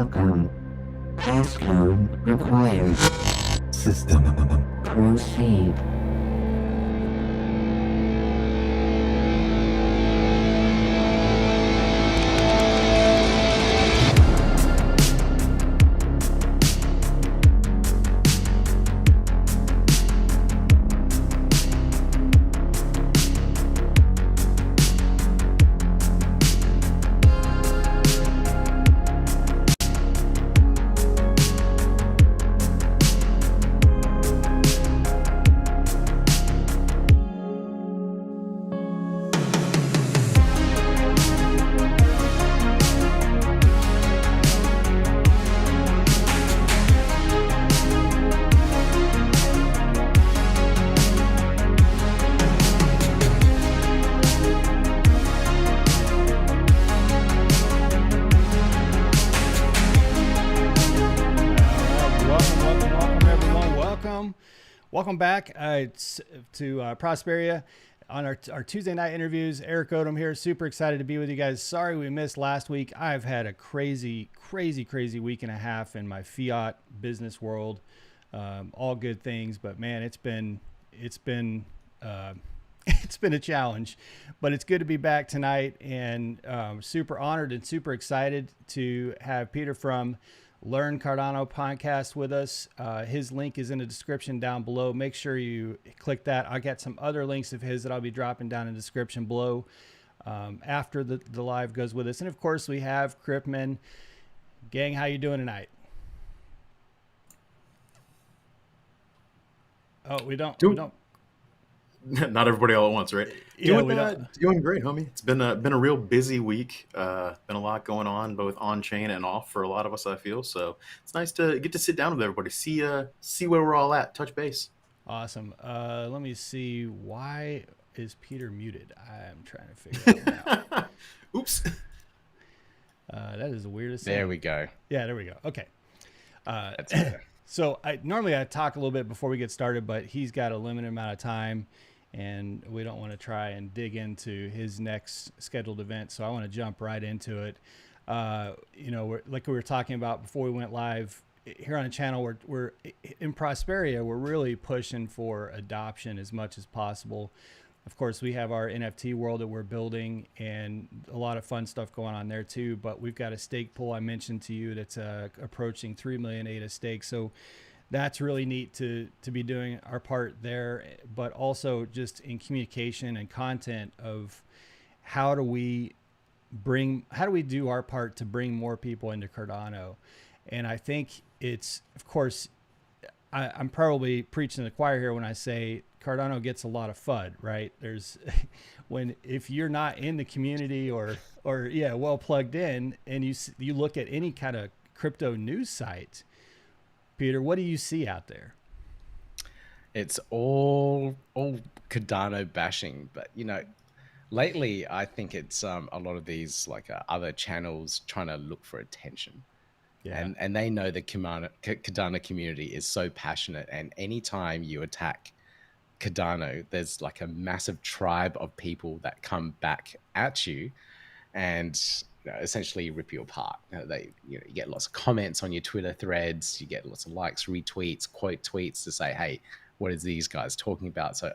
Welcome. Passcode required. System. Proceed. Welcome back to Prosperia on our Tuesday night interviews. Eric Odom here. Super excited to be with you guys. Sorry we missed last week. I've had a crazy week and a half in my fiat business world. All good things, but man, it's been a challenge. But it's good to be back tonight, and super honored and super excited to have Peter from Learn Cardano podcast with us. His link is in the description down below. Make sure you click that. I got some other links of his that I'll be dropping down in the description below after the live goes with us. And of course, we have Cripman. Gang, how you doing tonight? Oh, we don't. Not everybody all at once, right? Yeah, doing great, homie. It's been a real busy week. Been a lot going on, both on chain and off for a lot of us, I feel. So it's nice to get to sit down with everybody, see where we're all at, touch base. Awesome. Let me see. Why is Peter muted? I'm trying to figure that out. Oops. That is the weirdest There thing. we go. Yeah, there we go. Okay. That's better. So normally I talk a little bit before we get started, but he's got a limited amount of time, and we don't want to try and dig into his next scheduled event. So I want to jump right into it. Like we were talking about before we went live here on the channel, we're in Prosperia. We're really pushing for adoption as much as possible. Of course, we have our NFT world that we're building and a lot of fun stuff going on there too. But we've got a stake pool I mentioned to you that's approaching 3 million ADA stake. So that's really neat to be doing our part there, but also just in communication and content of how do we do our part to bring more people into Cardano. And I think it's, of course, I'm probably preaching to the choir here when I say Cardano gets a lot of FUD, right? If you're not in the community or well plugged in, and you look at any kind of crypto news site, Peter, what do you see out there? It's all Cardano bashing, but lately I think it's a lot of these other channels trying to look for attention. Yeah. And they know the Cardano community is so passionate, and anytime you attack Cardano, there's like a massive tribe of people that come back at you and essentially rip you apart. You get lots of comments on your Twitter threads, you get lots of likes, retweets, quote tweets to say, hey, what is these guys talking about? So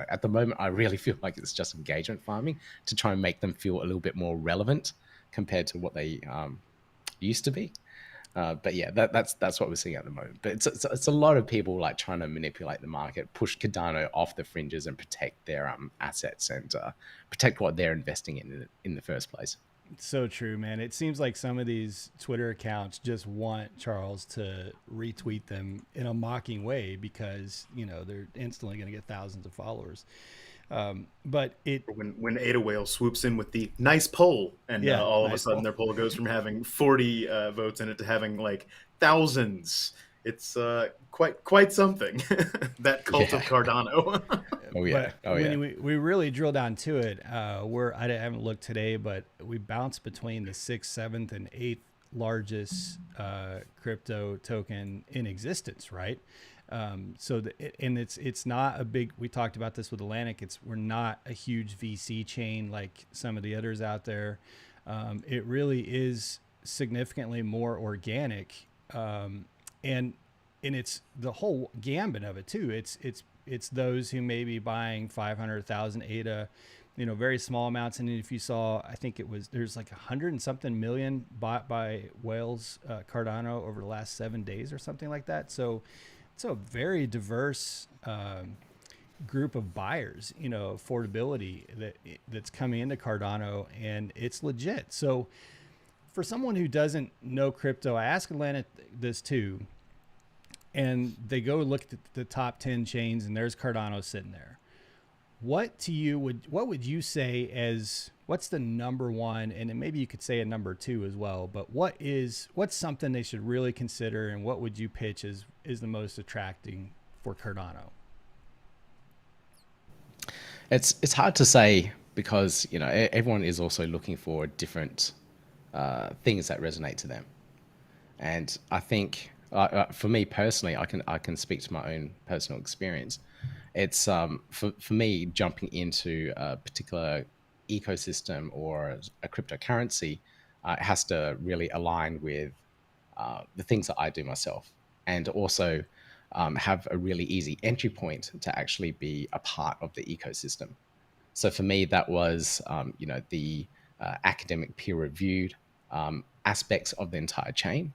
at the moment I really feel like it's just engagement farming to try and make them feel a little bit more relevant compared to what they used to be. But yeah, that's what we're seeing at the moment. But it's a lot of people trying to manipulate the market, push Cardano off the fringes, and protect their assets and protect what they're investing in the first place. So true, man. It seems like some of these Twitter accounts just want Charles to retweet them in a mocking way because they're instantly going to get thousands of followers. But when Ada Whale swoops in with the nice poll, and all of a sudden their poll goes from having 40 votes in it to having thousands. It's quite something. That cult of Cardano. When we really drill down to it, I haven't looked today, but we bounce between the 6th, 7th, and 8th largest crypto token in existence, right? It's not a big, we talked about this with Atlantic, we're not a huge VC chain like some of the others out there. It really is significantly more organic, and it's the whole gambit of it too. It's those who may be buying 500,000 ADA, very small amounts. And if you saw, I think there's like 100 and something million bought by whales, Cardano over the last 7 days or something like that. So it's a very diverse group of buyers, affordability that's coming into Cardano, and it's legit. So for someone who doesn't know crypto, I asked Atlanta this too, and they go look at the top 10 chains, and there's Cardano sitting there. What would you say as what's the number one, and then maybe you could say a number two as well, but what's something they should really consider, and what would you pitch is the most attracting for Cardano? It's hard to say because everyone is also looking for different things that resonate to them, and I think for me personally, I can speak to my own personal experience. It's for me, jumping into a particular ecosystem or a cryptocurrency has to really align with the things that I do myself, and also have a really easy entry point to actually be a part of the ecosystem. So for me, that was the academic peer-reviewed aspects of the entire chain,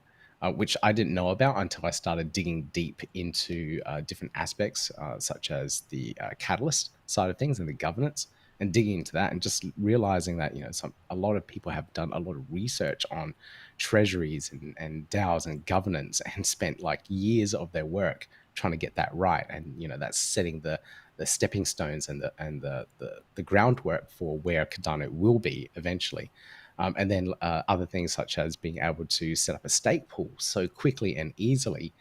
which I didn't know about until I started digging deep into different aspects, such as the catalyst side of things and the governance, and digging into that, and just realizing that a lot of people have done a lot of research on treasuries and Dows and governance, and spent like years of their work trying to get that right, and that's setting the stepping stones and the groundwork for where Cardano will be eventually. And then other things such as being able to set up a stake pool so quickly and easily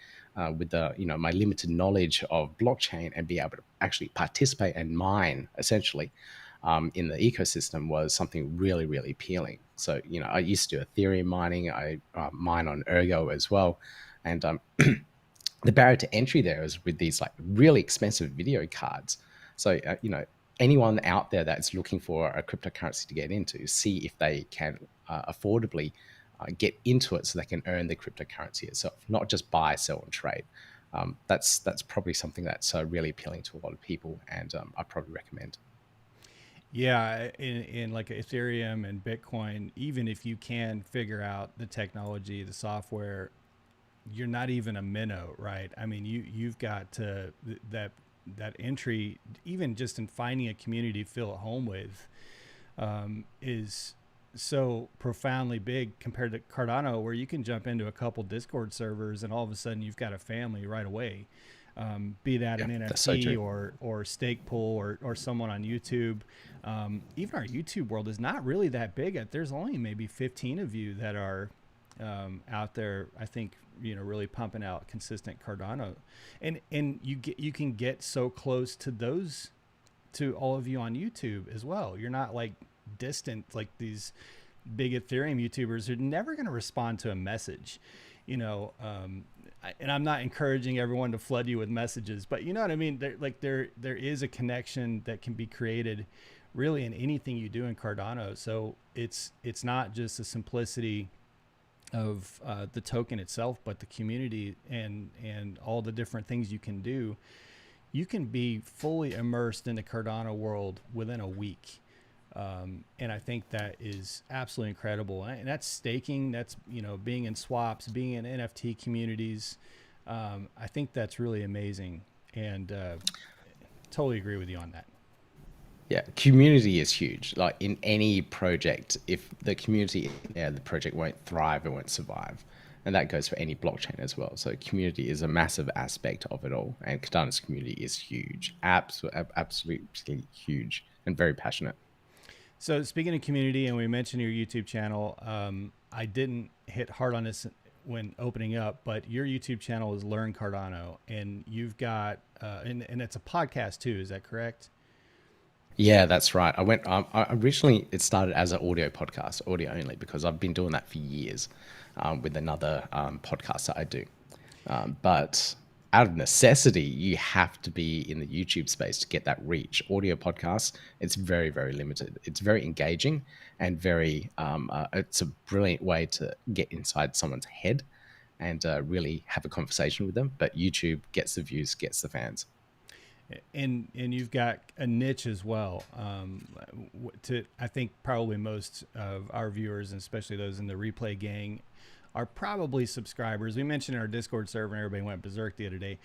with my limited knowledge of blockchain, and be able to actually participate and mine essentially in the ecosystem was something really, really appealing. So, I used to do Ethereum mining. I mine on Ergo as well. And the barrier to entry there is with these like really expensive video cards. So, anyone out there that's looking for a cryptocurrency to get into, see if they can affordably get into it so they can earn the cryptocurrency itself, not just buy, sell, and trade. That's probably something that's really appealing to a lot of people, and I probably recommend. Yeah, in like Ethereum and Bitcoin, even if you can figure out the technology, the software, you're not even a minnow, right? I mean, you've got to that entry, even just in finding a community to feel at home with, is so profoundly big compared to Cardano, where you can jump into a couple Discord servers and all of a sudden you've got a family right away. Be that an NFT or stake pool or someone on YouTube. Even our YouTube world is not really that big. There's only maybe 15 of you that are out there, I think, really pumping out consistent Cardano, and you can get so close to all of you on YouTube as well. You're not like distant like these big Ethereum YouTubers who are never going to respond to a message, and I'm not encouraging everyone to flood you with messages, but you know what I mean? There is a connection that can be created really in anything you do in Cardano. So it's not just the simplicity of the token itself, but the community and all the different things you can do. You can be fully immersed in the Cardano world within a week. And I think that is absolutely incredible. And that's staking, that's, being in swaps, being in NFT communities. I think that's really amazing, and totally agree with you on that. Yeah, community is huge. Like in any project, if the community isn't there, the project won't thrive, it won't survive. And that goes for any blockchain as well. So community is a massive aspect of it all. And Cardano's community is huge, absolutely huge, and very passionate. So speaking of community, and we mentioned your YouTube channel, I didn't hit hard on this when opening up, but your YouTube channel is Learn Cardano, and you've got, and it's a podcast too, is that correct? Yeah, that's right. Originally it started as an audio podcast, audio only, because I've been doing that for years with another podcast that I do. But out of necessity, you have to be in the YouTube space to get that reach. Audio podcasts, it's very, very limited. It's very engaging and very, it's a brilliant way to get inside someone's head and really have a conversation with them. But YouTube gets the views, gets the fans. And you've got a niche as well. To I think probably most of our viewers, and especially those in the replay gang, are probably subscribers. We mentioned in our Discord server, and everybody went berserk the other day.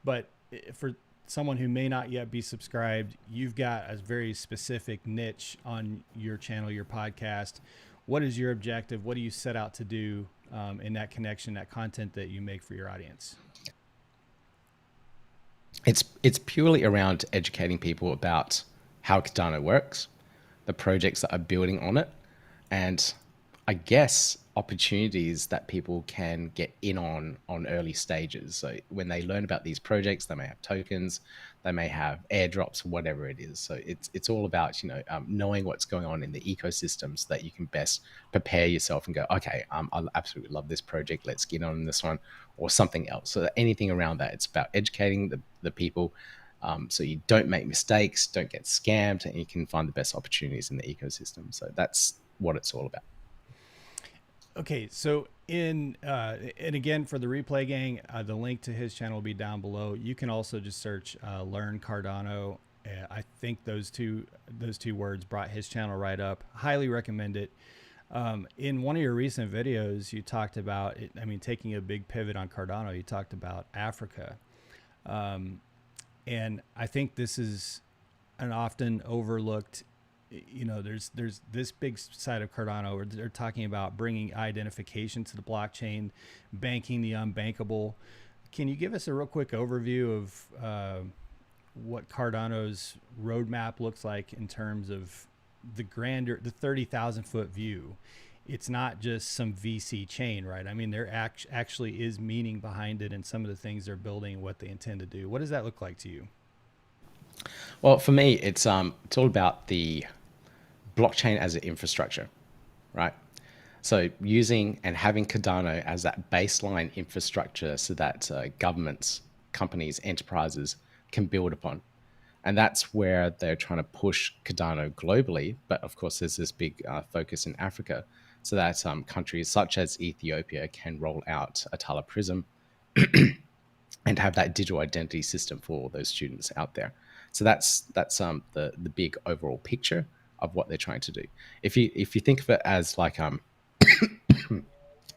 But for someone who may not yet be subscribed, you've got a very specific niche on your channel, your podcast. What is your objective? What do you set out to do in that connection, that content that you make for your audience? It's purely around educating people about how Cardano works, the projects that are building on it, and I guess opportunities that people can get in on early stages. So when they learn about these projects, they may have tokens, they may have airdrops, whatever it is. So it's all about knowing what's going on in the ecosystem so that you can best prepare yourself and go, okay, I absolutely love this project. Let's get on this one, or something else. So anything around that, it's about educating the people. So you don't make mistakes, don't get scammed, and you can find the best opportunities in the ecosystem. So that's what it's all about. Okay, so and again, for the replay gang, the link to his channel will be down below. You can also just search Learn Cardano. I think those two words brought his channel right up. Highly recommend it. In one of your recent videos, you talked about it, taking a big pivot on Cardano. You talked about Africa, and I think this is an often overlooked. There's this big side of Cardano where they're talking about bringing identification to the blockchain, banking the unbankable. Can you give us a real quick overview of what Cardano's roadmap looks like in terms of the 30,000 foot view? It's not just some VC chain, right? There actually is meaning behind it, and some of the things they're building and what they intend to do. What does that look like to you? Well, for me, it's all about the blockchain as an infrastructure, right? So using and having Cardano as that baseline infrastructure so that governments, companies, enterprises can build upon. And that's where they're trying to push Cardano globally. But of course, there's this big focus in Africa so that countries such as Ethiopia can roll out Atala Prism and have that digital identity system for all those students out there. So that's the big overall picture of what they're trying to do. If you think of it as like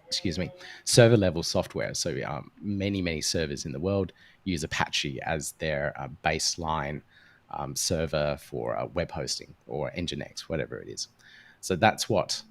excuse me, server level software. So many servers in the world use Apache as their baseline server for web hosting or Nginx, whatever it is. So that's what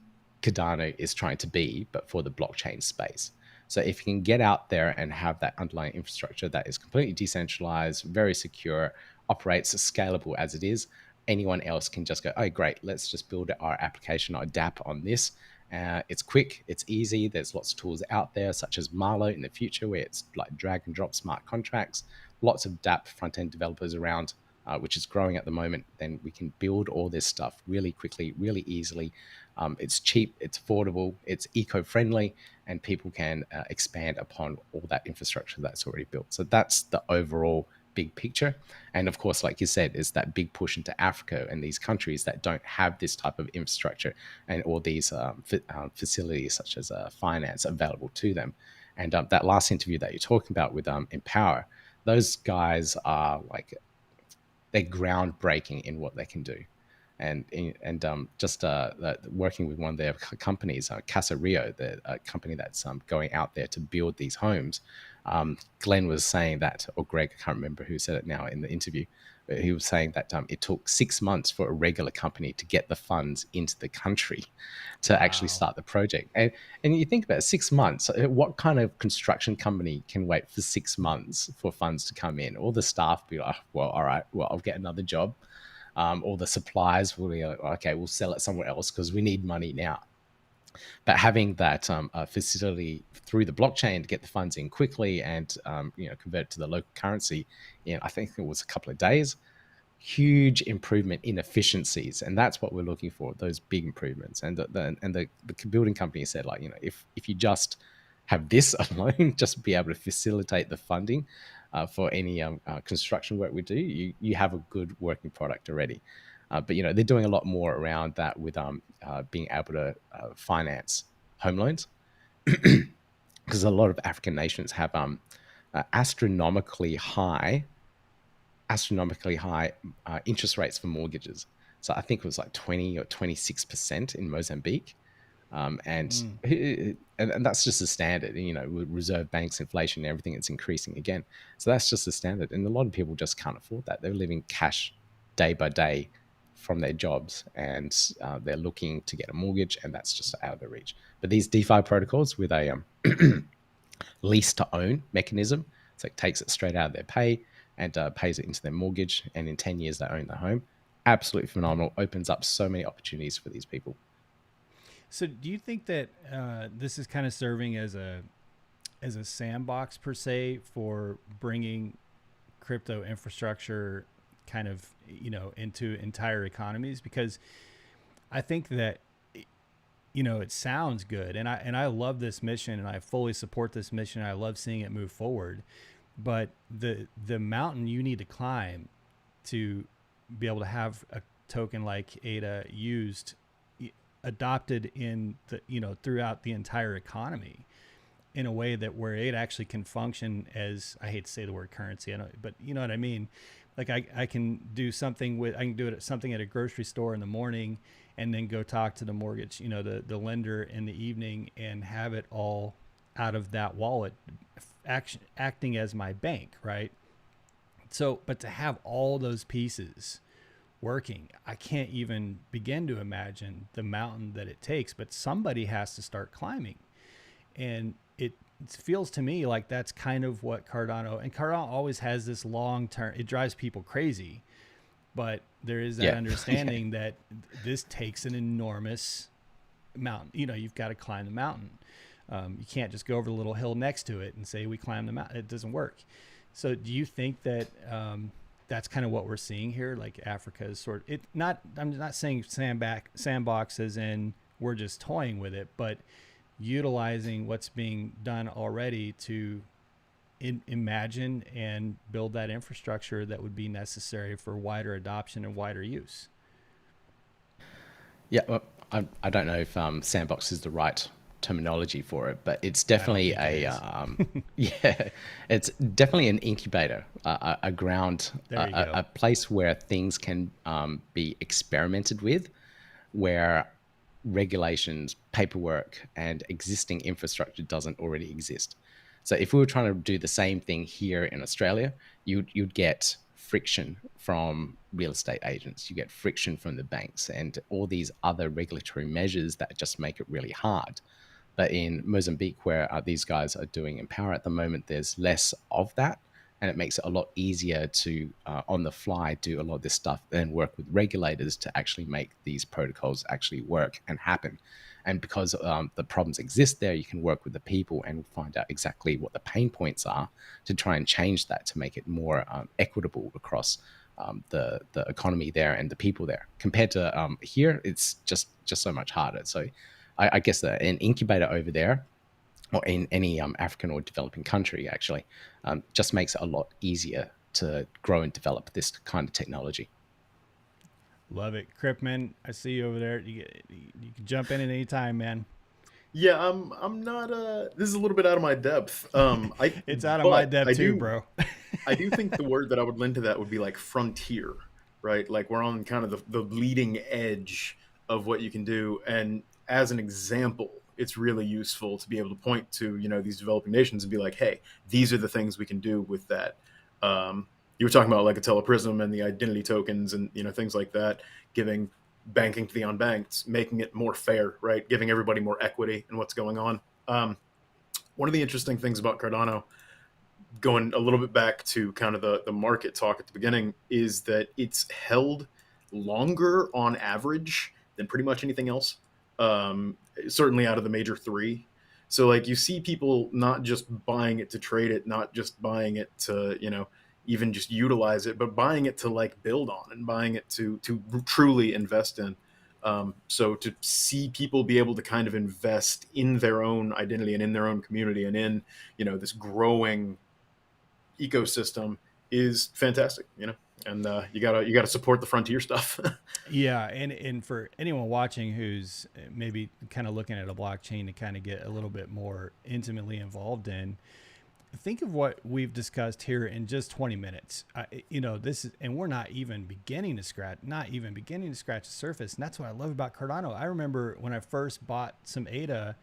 Cardano is trying to be, but for the blockchain space. So if you can get out there and have that underlying infrastructure that is completely decentralized, very secure, operates scalable as it is, anyone else can just go, oh, great, let's just build our application, our dApp on this. It's quick, it's easy. There's lots of tools out there, such as Marlow in the future, where it's like drag and drop smart contracts. Lots of dApp front-end developers around, which is growing at the moment. Then we can build all this stuff really quickly, really easily. It's cheap, it's affordable, it's eco-friendly, and people can expand upon all that infrastructure that's already built. So that's the overall big picture. And of course, like you said, is that big push into Africa and these countries that don't have this type of infrastructure and all these facilities such as finance available to them. And that last interview that you're talking about with Empower, those guys are like, they're groundbreaking in what they can do. And just working with one of their companies, Casa Rio, the company that's going out there to build these homes. Glenn was saying that, or Greg, I can't remember who said it now in the interview, but he was saying that it took 6 months for a regular company to get the funds into the country to actually start the project. And you think about it, 6 months, what kind of construction company can wait for 6 months for funds to come in? All the staff be like, well, all right, well, I'll get another job. All the supplies will be like, okay, we'll sell it somewhere else because we need money now. But having that facility through the blockchain to get the funds in quickly and convert it to the local currency, I think it was a couple of days. Huge improvement in efficiencies, and that's what we're looking for. Those big improvements. And the building company said, like, if you just have this alone, just be able to facilitate the funding, for any construction work we do, you have a good working product already. But you know, they're doing a lot more around that with being able to finance home loans, because a lot of African nations have astronomically high interest rates for mortgages. So I think it was like 20 or 26% in Mozambique. And that's just the standard, you know, with reserve banks, inflation, and everything, it's increasing again. So that's just the standard. And a lot of people just can't afford that. They're living cash day by day from their jobs, and they're looking to get a mortgage, and that's just out of their reach. But these DeFi protocols with a lease to own mechanism, so it takes it straight out of their pay and pays it into their mortgage, and in 10 years they own the home. Absolutely phenomenal. Opens up so many opportunities for these people. So do you think that this is kind of serving as a sandbox per se for bringing crypto infrastructure kind of, you know, into entire economies? Because I think that, you know, it sounds good, and I love this mission, and I fully support this mission. I love seeing it move forward, but the mountain you need to climb to be able to have a token like ADA used, adopted in the, you know, throughout the entire economy in a way that where it actually can function as, I hate to say the word currency, I know, but you know what I mean? Like I can do something with, I can do it at something at a grocery store in the morning and then go talk to the mortgage, you know, the lender in the evening, and have it all out of that wallet acting as my bank. Right. So, but to have all those pieces working, I can't even begin to imagine the mountain that it takes, but somebody has to start climbing. And it feels to me like that's kind of what Cardano always has this long term, it drives people crazy, but there is that understanding that this takes an enormous mountain. You know, you've got to climb the mountain. You can't just go over the little hill next to it and say we climb the mountain. It doesn't work. So do you think that that's kind of what we're seeing here? Like Africa is sort of, I'm not saying sandbox as in we're just toying with it, but utilizing what's being done already to imagine and build that infrastructure that would be necessary for wider adoption and wider use. Yeah, well, I don't know if sandbox is the right terminology for it, but it's definitely it's definitely an incubator, a ground, a place where things can be experimented with, where regulations, paperwork, and existing infrastructure doesn't already exist. So if we were trying to do the same thing here in Australia, you'd get friction from real estate agents, you get friction from the banks, and all these other regulatory measures that just make it really hard. But in Mozambique, where these guys are doing Empower at the moment, there's less of that, and it makes it a lot easier to, on the fly, do a lot of this stuff and work with regulators to actually make these protocols actually work and happen. And because the problems exist there, you can work with the people and find out exactly what the pain points are to try and change that to make it more equitable across the economy there and the people there. Compared to here, it's just so much harder. So I guess an incubator over there, or in any African or developing country, actually, just makes it a lot easier to grow and develop this kind of technology. Love it. Cripman, I see you over there. You can jump in at any time, man. Yeah, I'm not. This is a little bit out of my depth. It's out of my depth too, bro. I do think the word that I would lend to that would be like frontier, right? Like we're on kind of the leading edge of what you can do, and as an example, it's really useful to be able to point to, you know, these developing nations and be like, hey, these are the things we can do with that. You were talking about like a teleprism and the identity tokens and, you know, things like that, giving banking to the unbanked, making it more fair, right? Giving everybody more equity in what's going on. One of the interesting things about Cardano, going a little bit back to kind of the market talk at the beginning, is that it's held longer on average than pretty much anything else. Certainly out of the major three. So like you see people not just buying it to trade it, not just buying it to, you know, even just utilize it, but buying it to like build on and buying it to truly invest in. So to see people be able to kind of invest in their own identity and in their own community and in, you know, this growing ecosystem is fantastic, and you gotta support the frontier stuff. Yeah, and for anyone watching who's maybe kind of looking at a blockchain to kind of get a little bit more intimately involved in, think of what we've discussed here in just 20 minutes. This is, and we're not even beginning to scratch the surface. And that's what I love about Cardano. I remember when I first bought some ADA,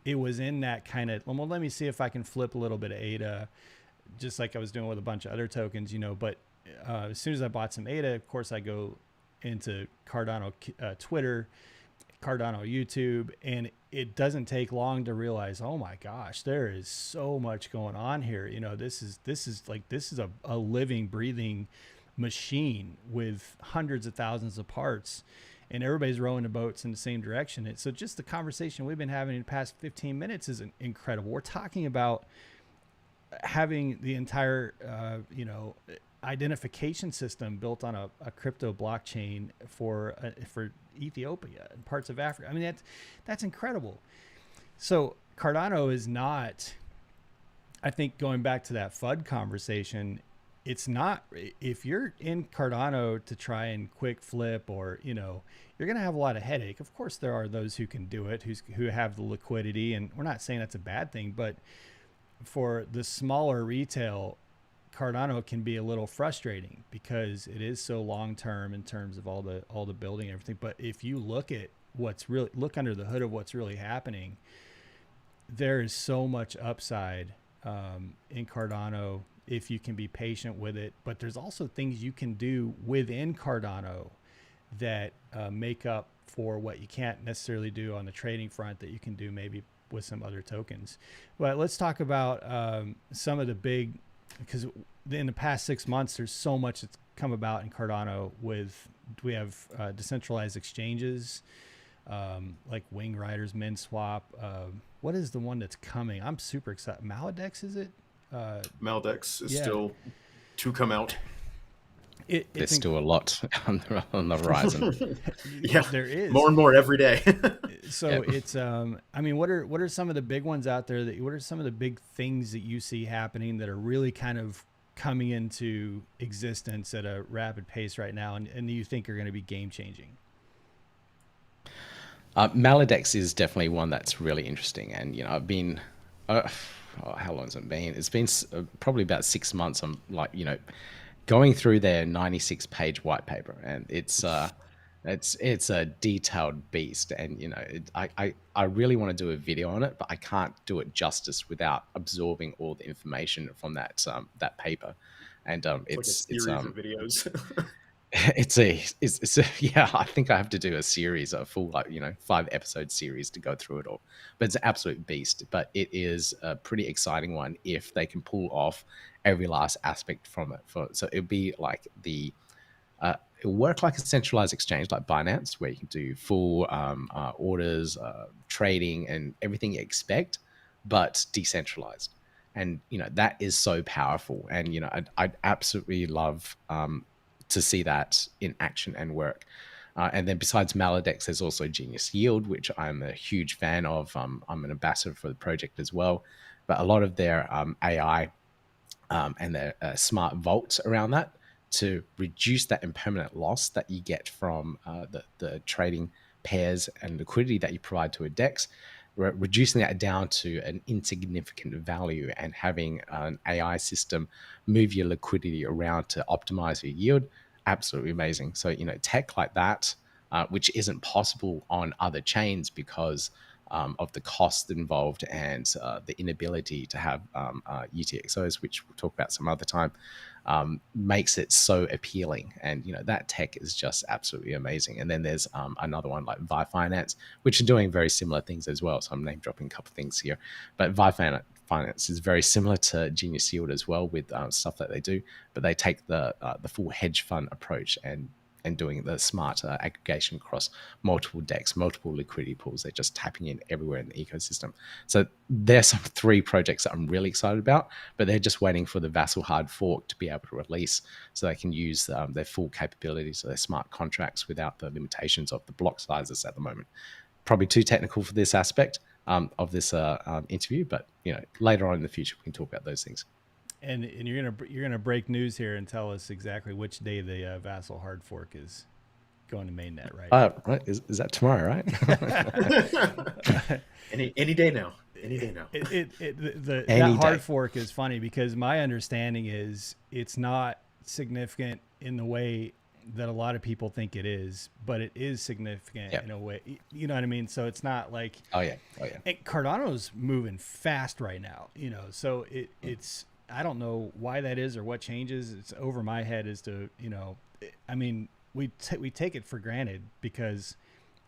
it was in that kind of, well, let me see if I can flip a little bit of ADA, just like I was doing with a bunch of other tokens, but as soon as I bought some ADA, of course I go into Cardano Twitter, Cardano YouTube, and it doesn't take long to realize, oh my gosh, there is so much going on here. This is a living, breathing machine with hundreds of thousands of parts, and everybody's rowing the boats in the same direction. And so just the conversation we've been having in the past 15 minutes is incredible. We're talking about having the entire, identification system built on a crypto blockchain for Ethiopia and parts of Africa. I mean, that's incredible. So Cardano is not, I think, going back to that FUD conversation, it's not, if you're in Cardano to try and quick flip, or, you're going to have a lot of headache. Of course, there are those who can do it, who have the liquidity, and we're not saying that's a bad thing, but for the smaller retail, Cardano can be a little frustrating because it is so long term in terms of all the building and everything. But if you look under the hood of what's really happening, there is so much upside in Cardano if you can be patient with it. But there's also things you can do within Cardano that make up for what you can't necessarily do on the trading front that you can do maybe with some other tokens. But let's talk about some of the big, because in the past 6 months, there's so much that's come about in Cardano. We have decentralized exchanges like Wing Riders, MinSwap. What is the one that's coming? I'm super excited. Maladex, is it? Maldex is still to come out. There's still a lot on the horizon. Yeah, there is more and more every day. So it's I mean, what are some of the big ones out there what are some of the big things that you see happening that are really kind of coming into existence at a rapid pace right now, and you think are going to be game changing? Maladex is definitely one that's really interesting, and I've been how long has it been? It's been probably about 6 months. I'm going through their 96-page white paper, and it's a detailed beast. And I really want to do a video on it, but I can't do it justice without absorbing all the information from that paper. And it's like a series of videos. it's a yeah, I think I have to do a series, a full 5-episode series to go through it all. But it's an absolute beast. But it is a pretty exciting one if they can pull off every last aspect from it. So it'll be like it'll work like a centralized exchange like Binance, where you can do full orders, trading, and everything you expect, but decentralized. And that is so powerful. And I'd absolutely love to see that in action and work. And then besides Maladex, there's also Genius Yield, which I'm a huge fan of. I'm an ambassador for the project as well. But a lot of their AI and their smart vaults around that to reduce that impermanent loss that you get from the trading pairs and liquidity that you provide to a DEX, reducing that down to an insignificant value and having an AI system move your liquidity around to optimize your yield. Absolutely amazing. So, tech like that, which isn't possible on other chains because of the cost involved and the inability to have UTXOs, which we'll talk about some other time, makes it so appealing. And that tech is just absolutely amazing. And then there's another one like Finance, which are doing very similar things as well. So I'm name dropping a couple of things here, but Finance is very similar to Genius Yield as well with stuff that they do, but they take the full hedge fund approach and doing the smart aggregation across multiple DEX, multiple liquidity pools. They're just tapping in everywhere in the ecosystem. So there's some 3 projects that I'm really excited about, but they're just waiting for the Vassal hard fork to be able to release so they can use their full capabilities of their smart contracts without the limitations of the block sizes at the moment. Probably too technical for this aspect of this interview, but later on in the future we can talk about those things. And you're gonna break news here and tell us exactly which day the Vassal hard fork is going to mainnet, right? Right. Is that tomorrow, right? Any day now. Any day now. That hard fork is funny because my understanding is it's not significant in the way that a lot of people think it is, but it is significant in a way. You know what I mean? So it's not like And Cardano's moving fast right now. So it's I don't know why that is or what changes. It's over my head as to I mean we take it for granted because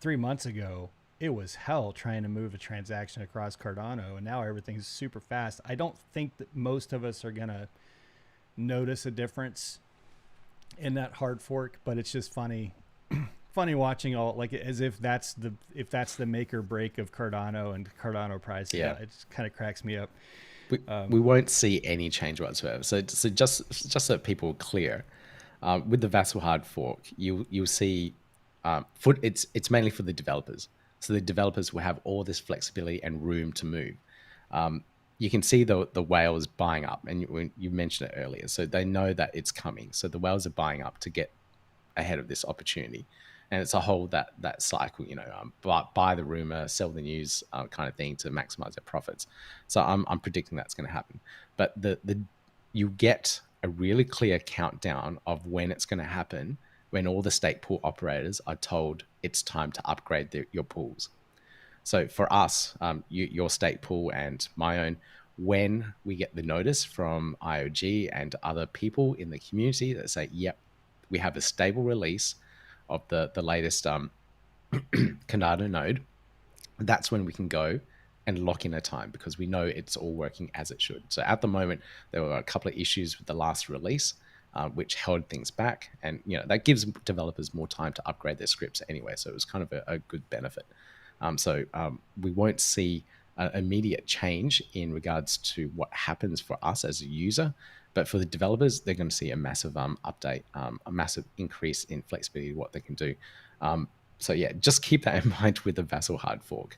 3 months ago it was hell trying to move a transaction across Cardano, and now everything's super fast. I don't think that most of us are gonna notice a difference in that hard fork, but it's just funny watching all like as if that's the make or break of Cardano and Cardano price. It just kind of cracks me up. We won't see any change whatsoever. So just so people are clear, with the Vassal hard fork, you'll see it's mainly for the developers. So the developers will have all this flexibility and room to move. You can see the whales buying up, and you mentioned it earlier. So they know that it's coming. So the whales are buying up to get ahead of this opportunity, and it's a whole that cycle. Buy the rumor, sell the news kind of thing to maximize their profits. So I'm predicting that's going to happen. But you get a really clear countdown of when it's going to happen, when all the stake pool operators are told it's time to upgrade your pools. So for us, your stake pool and my own, when we get the notice from IOG and other people in the community that say, yep, we have a stable release of the latest Cardano node, that's when we can go and lock in a time, because we know it's all working as it should. So at the moment, there were a couple of issues with the last release, which held things back. And that gives developers more time to upgrade their scripts anyway. So it was kind of a good benefit. So we won't see an immediate change in regards to what happens for us as a user, but for the developers, they're going to see a massive update, a massive increase in flexibility, what they can do. So yeah, just keep that in mind with the Vassal hard fork.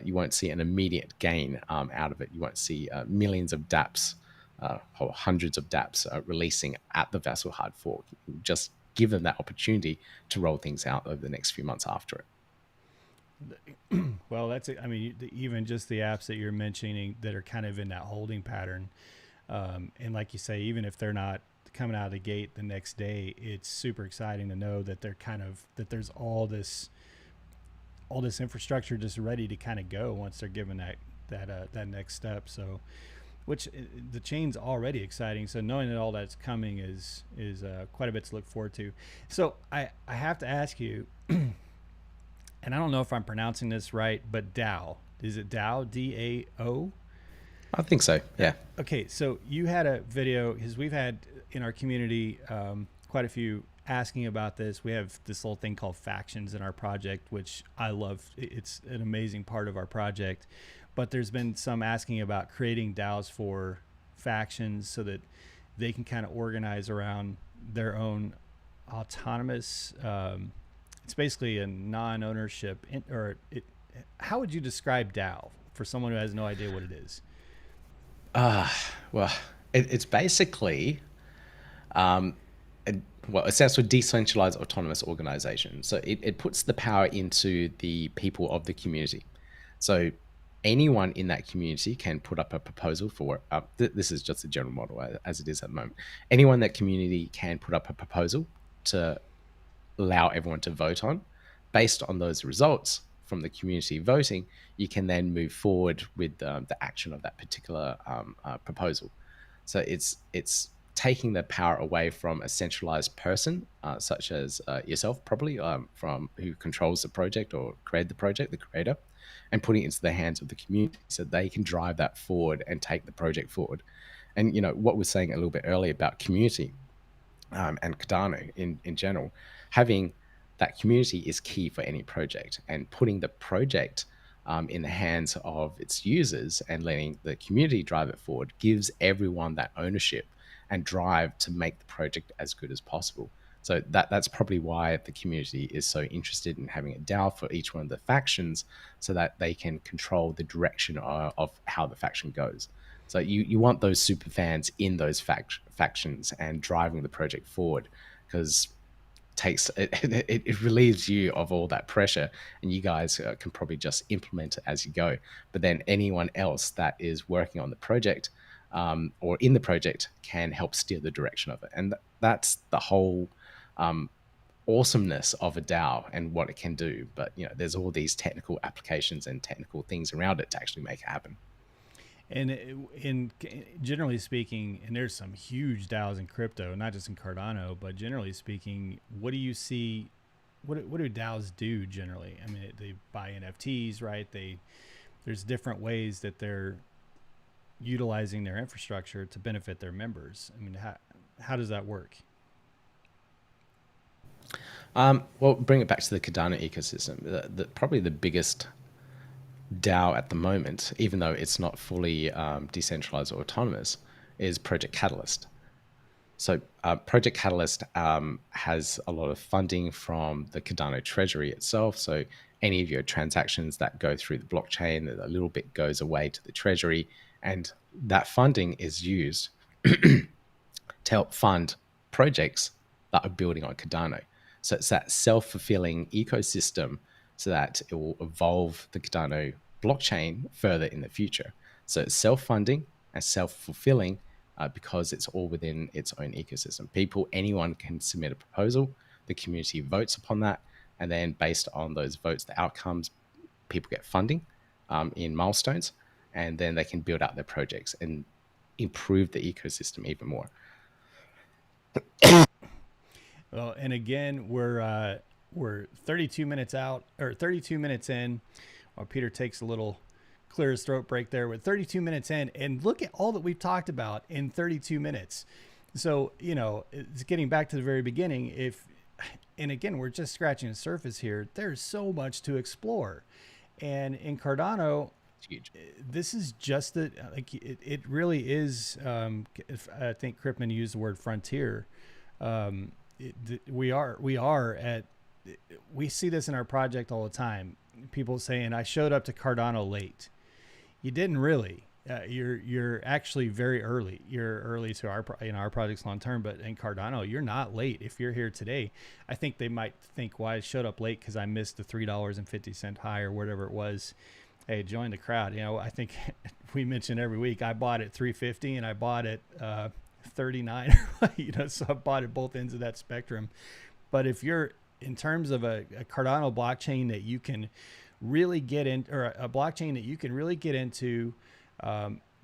You won't see an immediate gain out of it. You won't see millions of dApps or hundreds of dApps releasing at the Vassal hard fork. Just give them that opportunity to roll things out over the next few months after it. Well, that's it. I mean, even just the apps that you're mentioning that are kind of in that holding pattern, and like you say, even if they're not coming out of the gate the next day, it's super exciting to know that that there's all this infrastructure just ready to kind of go once they're given that next step. So, which the chain's already exciting. So knowing that all that's coming is quite a bit to look forward to. So I have to ask you. And I don't know if I'm pronouncing this right, but Dow. Is it Dow? DAO? I think so, yeah. Okay, so you had a video, because we've had in our community quite a few asking about this. We have this little thing called factions in our project, which I love. It's an amazing part of our project. But there's been some asking about creating DAOs for factions so that they can kind of organize around their own autonomous it's basically a non-ownership, how would you describe DAO for someone who has no idea what it is? Well, it's basically, it stands for decentralized autonomous organization. So it puts the power into the people of the community. So anyone in that community can put up a proposal for, this is just a general model as it is at the moment. Anyone in that community can put up a proposal to allow everyone to vote on. Based on those results from the community voting, you can then move forward with the action of that particular proposal. So it's taking the power away from a centralized person, such as yourself, probably, from who controls the project or created the project, the creator, and putting it into the hands of the community so they can drive that forward and take the project forward. And what we're saying a little bit earlier about community and Cardano in general, having that community is key for any project, and putting the project in the hands of its users and letting the community drive it forward gives everyone that ownership and drive to make the project as good as possible. So that's probably why the community is so interested in having a DAO for each one of the factions, so that they can control the direction of how the faction goes. So you want those super fans in those factions and driving the project forward, because it relieves you of all that pressure, and you guys can probably just implement it as you go. But then anyone else that is working on the project or in the project can help steer the direction of it, and that's the whole awesomeness of a DAO and what it can do. But there's all these technical applications and technical things around it to actually make it happen. And in generally speaking, and there's some huge DAOs in crypto, not just in Cardano, but generally speaking, what do you see? What do DAOs do generally? I mean, they buy NFTs, right? There's different ways that they're utilizing their infrastructure to benefit their members. I mean, how does that work? Well, bring it back to the Cardano ecosystem. Probably the biggest DAO at the moment, even though it's not fully decentralized or autonomous, is Project Catalyst. So Project Catalyst has a lot of funding from the Cardano treasury itself. So any of your transactions that go through the blockchain, a little bit goes away to the treasury, and that funding is used to help fund projects that are building on Cardano. So it's that self-fulfilling ecosystem, so that it will evolve the Cardano blockchain further in the future. So it's self-funding and self-fulfilling because it's all within its own ecosystem. Anyone can submit a proposal, the community votes upon that, and then based on those votes, the outcomes, people get funding in milestones, and then they can build out their projects and improve the ecosystem even more. Well, and again, we're 32 minutes out, or 32 minutes in, while Peter takes a little clear his throat break there. We're 32 minutes in, and look at all that we've talked about in 32 minutes. So, it's getting back to the very beginning. And again, we're just scratching the surface here. There's so much to explore. And in Cardano, this is just it really is. I think Krippman used the word frontier. We see this in our project all the time. People saying, I showed up to Cardano late. You didn't really. You're actually very early. You're early to our project's long term, but in Cardano, you're not late. If you're here today, I think they might think, well, I showed up late because I missed the $3.50 high or whatever it was. Hey, join the crowd. I think we mention every week, I bought at $3.50 and I bought at 39. So I bought at both ends of that spectrum. But if you're in terms of a Cardano blockchain that you can really get in, or a blockchain that you can really get into,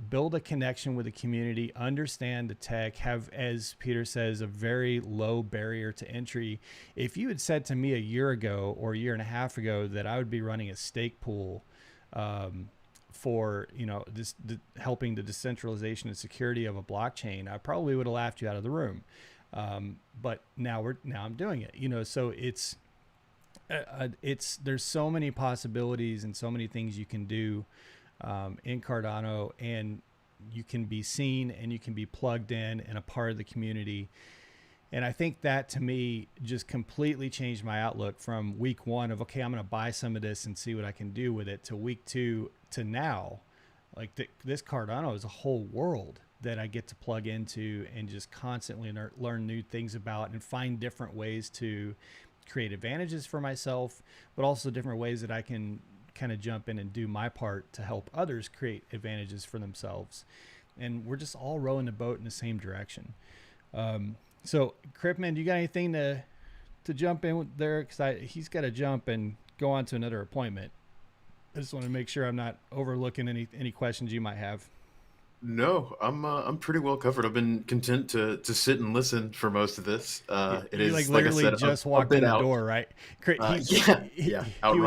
build a connection with the community, understand the tech, have, as Peter says, a very low barrier to entry. If you had said to me a year ago or a year and a half ago that I would be running a stake pool for helping the decentralization and security of a blockchain, I probably would have laughed you out of the room. But now I'm doing it. So there's so many possibilities and so many things you can do in Cardano, and you can be seen and you can be plugged in and a part of the community. And I think that to me just completely changed my outlook from week one of, okay, I'm going to buy some of this and see what I can do with it, to week two to now. Like this Cardano is a whole world that I get to plug into and just constantly learn new things about and find different ways to create advantages for myself, but also different ways that I can kind of jump in and do my part to help others create advantages for themselves. And we're just all rowing the boat in the same direction. So Krippman, do you got anything to jump in there? Because he's got to jump and go on to another appointment. I just want to make sure I'm not overlooking any questions you might have. No, I'm pretty well covered. I've been content to sit and listen for most of this. It is like literally like I said, just walked in the door, right? He was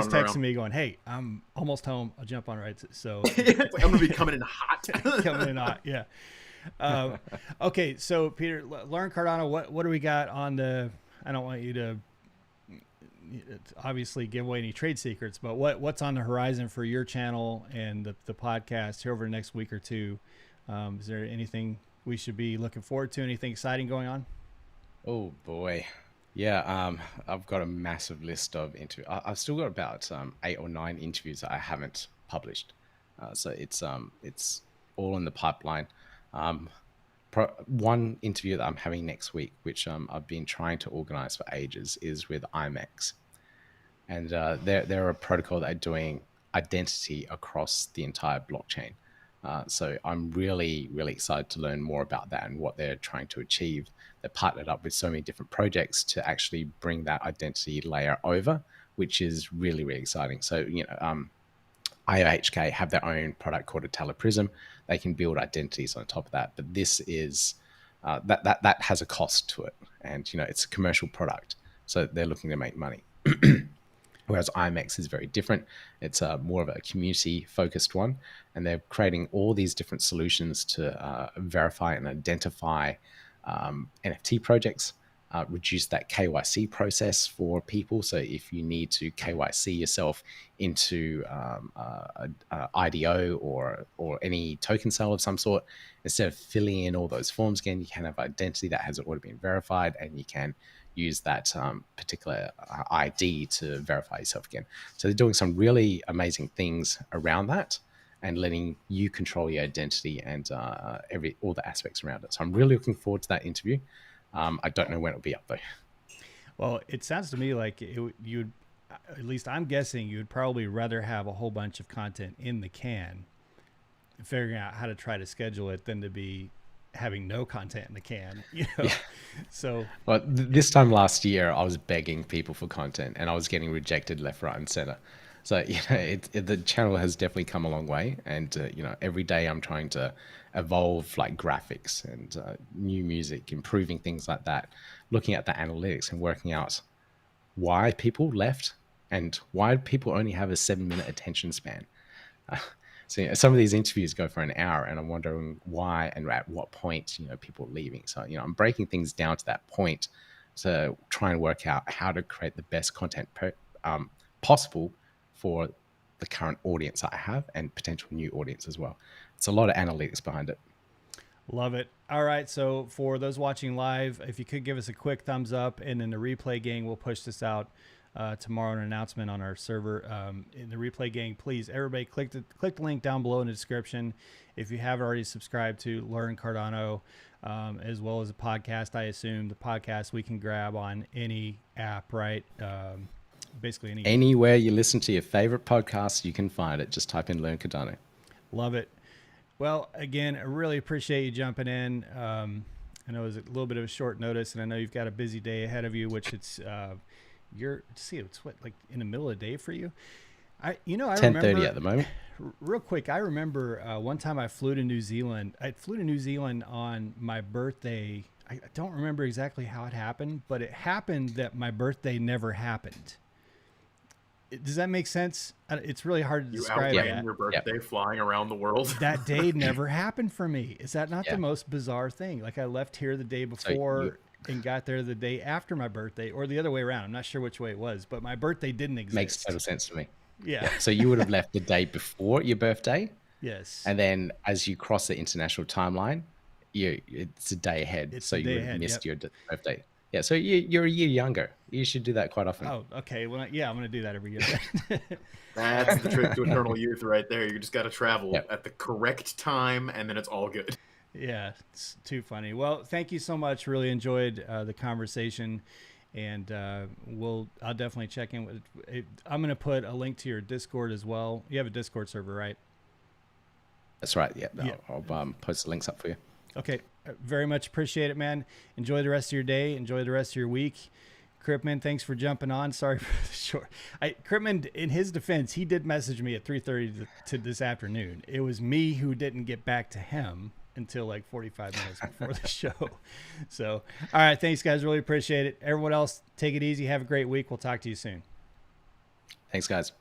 texting me going, "Hey, I'm almost home. I'll jump on right." So I'm gonna be coming in hot. Coming in hot, yeah. Okay, so Peter, learn Cardano. What do we got on the? I don't want you to obviously give away any trade secrets, but what's on the horizon for your channel and the podcast here over the next week or two? Is there anything we should be looking forward to? Anything exciting going on? Oh boy, yeah. I've got a massive list of interviews. I've still got about 8 or 9 interviews that I haven't published. So it's all in the pipeline. One interview that I'm having next week, which I've been trying to organize for ages, is with IMEX. And they're a protocol that are doing identity across the entire blockchain. So I'm really, really excited to learn more about that and what they're trying to achieve. They're partnered up with so many different projects to actually bring that identity layer over, which is really, really exciting. So, IOHK have their own product called a Teleprism. They can build identities on top of that, but this is that has a cost to it, and it's a commercial product, so they're looking to make money. Whereas IMEX is very different. It's more of a community-focused one, and they're creating all these different solutions to verify and identify NFT projects, reduce that KYC process for people. So if you need to KYC yourself into IDO or any token sale of some sort, instead of filling in all those forms again, you can have identity that has already been verified, and you can use that particular ID to verify yourself again. So they're doing some really amazing things around that and letting you control your identity and all the aspects around it. So I'm really looking forward to that interview. I don't know when it'll be up though. Well, it sounds to me like you'd, at least I'm guessing, you'd probably rather have a whole bunch of content in the can, figuring out how to try to schedule it, than to be having no content in the can. Yeah. So, well, this time last year, I was begging people for content, and I was getting rejected left, right, and center. So the channel has definitely come a long way, and every day I'm trying to evolve like graphics and new music, improving things like that, looking at the analytics and working out why people left and why people only have a 7-minute attention span. So some of these interviews go for an hour, and I'm wondering why and at what point people are leaving. So I'm breaking things down to that point to try and work out how to create the best content possible for the current audience I have and potential new audience as well. It's a lot of analytics behind it. Love it. All right. So for those watching live, if you could give us a quick thumbs up, and in the replay gang, we'll push this out tomorrow, an announcement on our server. In the replay gang, please, everybody click the link down below in the description. If you haven't already subscribed to Learn Cardano, as well as a podcast, I assume the podcast we can grab on any app, right? Basically anywhere you listen to your favorite podcast, you can find it. Just type in Learn Cardano. Love it. Well, again, I really appreciate you jumping in. I know it was a little bit of a short notice, and I know you've got a busy day ahead of you, which it's it's what, like in the middle of the day for you. I 10:30 at the moment. Real quick, I remember one time I flew to New Zealand. I flew to New Zealand on my birthday. I don't remember exactly how it happened, but it happened that my birthday never happened. Does that make sense? It's really hard to describe. You outran your birthday flying around the world. That day never happened for me. Is that not the most bizarre thing? Like I left here the day before and got there the day after my birthday, or the other way around. I'm not sure which way it was, but my birthday didn't exist. Makes total sense to me. Yeah. So you would have left the day before your birthday. Yes. And then as you cross the international timeline, it's a day ahead. So you would have missed your birthday. Yeah, so you're a year younger. You should do that quite often. Oh, okay. Well, I'm going to do that every year. That's the trick to eternal youth right there. You just got to travel at the correct time, and then it's all good. Yeah, it's too funny. Well, thank you so much. Really enjoyed the conversation, and I'll definitely check in with it. I'm going to put a link to your Discord as well. You have a Discord server, right? That's right. Yeah, I'll post the links up for you. Okay. Very much appreciate it, man. Enjoy the rest of your day. Enjoy the rest of your week. Cripman, thanks for jumping on. Sorry for the short. Cripman, in his defense, he did message me at 3:30 to this afternoon. It was me who didn't get back to him until like 45 minutes before the show. So, all right. Thanks, guys. Really appreciate it. Everyone else, take it easy. Have a great week. We'll talk to you soon. Thanks, guys.